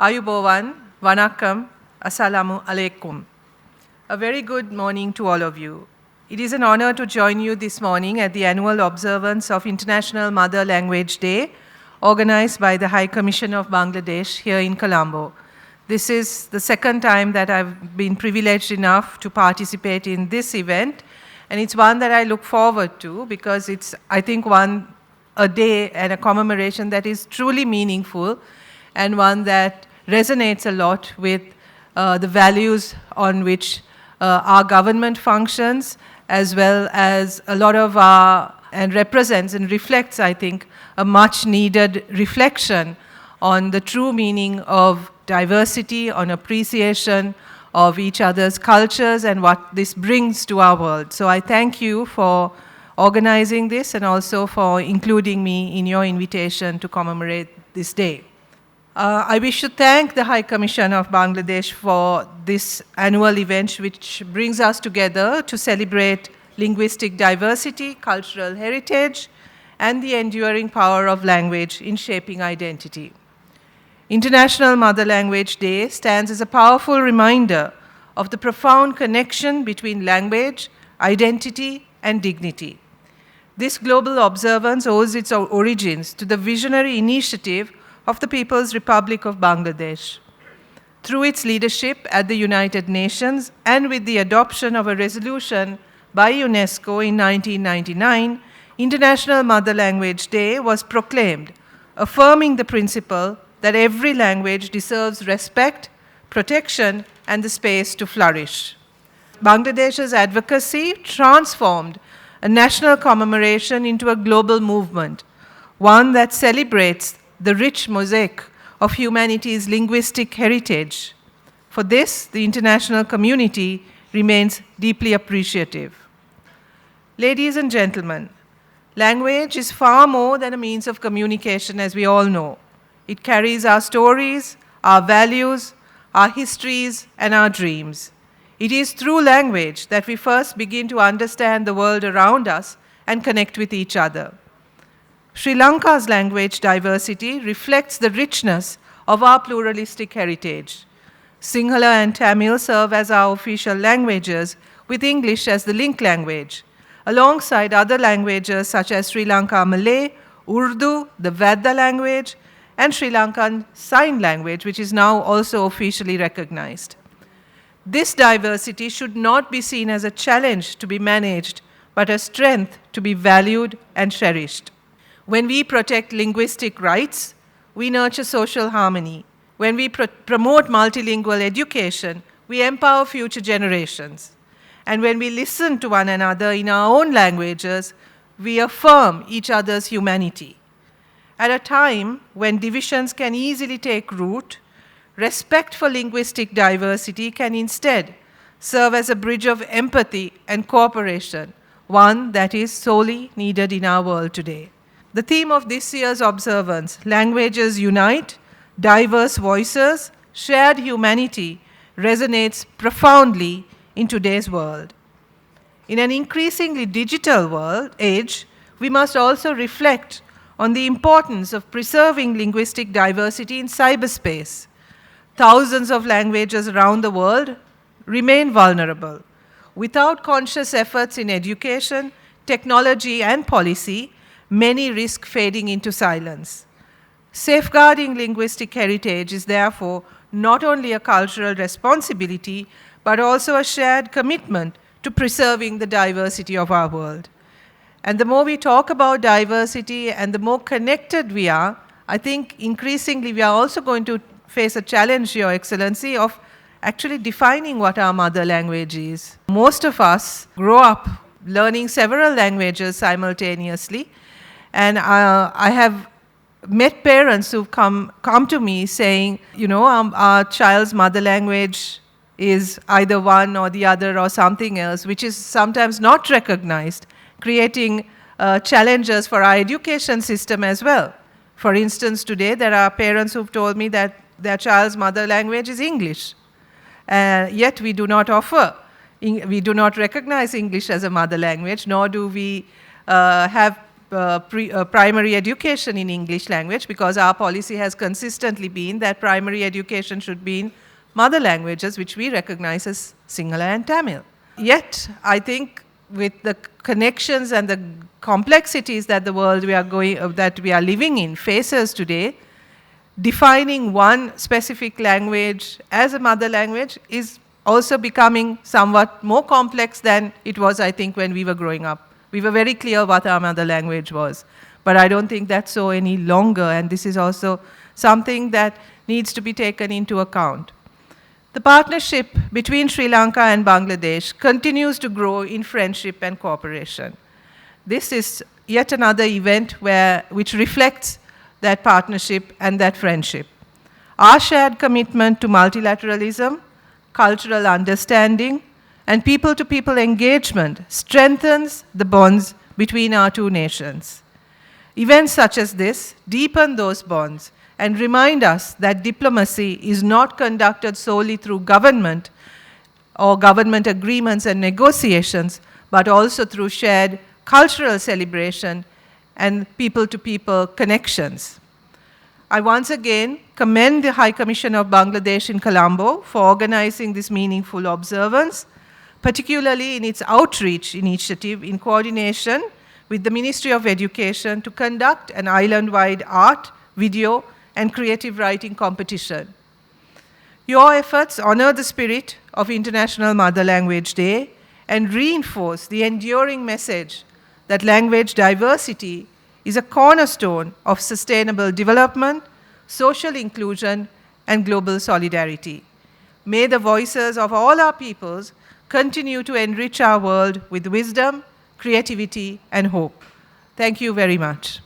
Ayubowan, Vanakkam, Assalamu alaikum. A very good morning to all of you. It is an honor to join you this morning at the annual observance of International Mother Language Day, organized by the High Commission of Bangladesh here in Colombo. This is the second time that I've been privileged enough to participate in this event, and it's one that I look forward to because it's, I think, a day and a commemoration that is truly meaningful and one that resonates a lot with the values on which our government functions, as well as a lot of and represents and reflects, I think, a much needed reflection on the true meaning of diversity, on appreciation of each other's cultures and what this brings to our world. So I thank you for organizing this and also for including me in your invitation to commemorate this day. I wish to thank the High Commission of Bangladesh for this annual event, which brings us together to celebrate linguistic diversity, cultural heritage, and the enduring power of language in shaping identity. International Mother Language Day stands as a powerful reminder of the profound connection between language, identity, and dignity. This global observance owes its origins to the visionary initiative of the People's Republic of Bangladesh. Through its leadership at the United Nations and with the adoption of a resolution by UNESCO in 1999, International Mother Language Day was proclaimed, affirming the principle that every language deserves respect, protection, and the space to flourish. Bangladesh's advocacy transformed a national commemoration into a global movement, one that celebrates the rich mosaic of humanity's linguistic heritage. For this, the international community remains deeply appreciative. Ladies and gentlemen, language is far more than a means of communication, as we all know. It carries our stories, our values, our histories, and our dreams. It is through language that we first begin to understand the world around us and connect with each other. Sri Lanka's language diversity reflects the richness of our pluralistic heritage. Sinhala and Tamil serve as our official languages, with English as the link language, alongside other languages such as Sri Lanka Malay, Urdu, the Vedda language, and Sri Lankan Sign Language, which is now also officially recognized. This diversity should not be seen as a challenge to be managed, but a strength to be valued and cherished. When we protect linguistic rights, we nurture social harmony. When we promote multilingual education, we empower future generations. And when we listen to one another in our own languages, we affirm each other's humanity. At a time when divisions can easily take root, respect for linguistic diversity can instead serve as a bridge of empathy and cooperation, one that is sorely needed in our world today. The theme of this year's observance, Languages Unite, Diverse Voices, Shared Humanity, resonates profoundly in today's world. In an increasingly digital age, we must also reflect on the importance of preserving linguistic diversity in cyberspace. Thousands of languages around the world remain vulnerable. Without conscious efforts in education, technology, and policy, many risk fading into silence. Safeguarding linguistic heritage is therefore not only a cultural responsibility, but also a shared commitment to preserving the diversity of our world. And the more we talk about diversity and the more connected we are, I think increasingly we are also going to face a challenge, Your Excellency, of actually defining what our mother language is. Most of us grow up learning several languages simultaneously, and I have met parents who've come to me saying, you know, our child's mother language is either one or the other or something else, which is sometimes not recognized, creating challenges for our education system as well. For instance, today there are parents who've told me that their child's mother language is English, yet we do not recognize English as a mother language, nor do we have primary education in English language, because our policy has consistently been that primary education should be in mother languages, which we recognize as Sinhala and Tamil. Yet, I think with the connections and the complexities that the world that we are living in faces today, defining one specific language as a mother language is also becoming somewhat more complex than it was, I think, when we were growing up. We were very clear what our mother language was, but I don't think that's so any longer, and this is also something that needs to be taken into account. The partnership between Sri Lanka and Bangladesh continues to grow in friendship and cooperation. This is yet another event which reflects that partnership and that friendship. Our shared commitment to multilateralism, cultural understanding, and people-to-people engagement strengthens the bonds between our two nations. Events such as this deepen those bonds and remind us that diplomacy is not conducted solely through government or government agreements and negotiations, but also through shared cultural celebration and people-to-people connections. I once again commend the High Commission of Bangladesh in Colombo for organizing this meaningful observance, particularly in its outreach initiative in coordination with the Ministry of Education to conduct an island-wide art, video, and creative writing competition. Your efforts honor the spirit of International Mother Language Day and reinforce the enduring message that language diversity is a cornerstone of sustainable development, social inclusion, and global solidarity. May the voices of all our peoples continue to enrich our world with wisdom, creativity, and hope. Thank you very much.